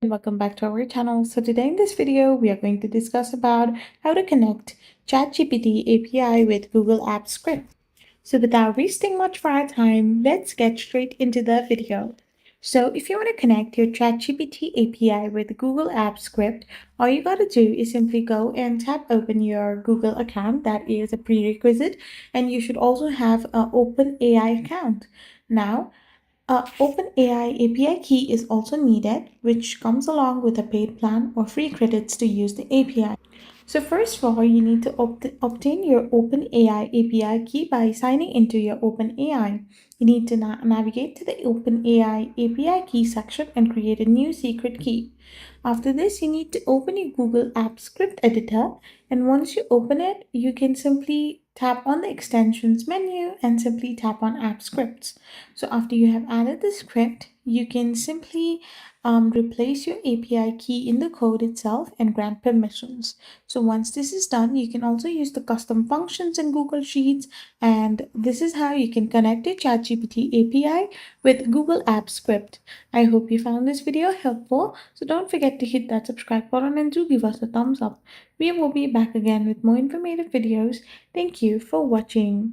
Welcome back to our channel. So today in this video, we are going to discuss about how to connect ChatGPT API with Google Apps Script. So without wasting much of our time, let's get straight into the video. So if you want to connect your ChatGPT API with Google Apps Script, all you got to do is simply go and tap open your Google account. That is a prerequisite, and you should also have an OpenAI account. Now, OpenAI API key is also needed, which comes along with a paid plan or free credits to use the API. So first of all, you need to obtain your OpenAI API key by signing into your OpenAI. You need to navigate to the OpenAI API key section and create a new secret key. After this, you need to open your Google Apps Script editor, and once you open it, you can simply tap on the extensions menu and simply tap on App Scripts. So after you have added the script, you can simply replace your API key in the code itself and grant permissions. So once this is done, you can also use the custom functions in Google Sheets, and this is how you can connect your ChatGPT API with Google Apps Script. I hope you found this video helpful, so don't forget to hit that subscribe button and do give us a thumbs up. We will be back again with more informative videos. Thank you for watching.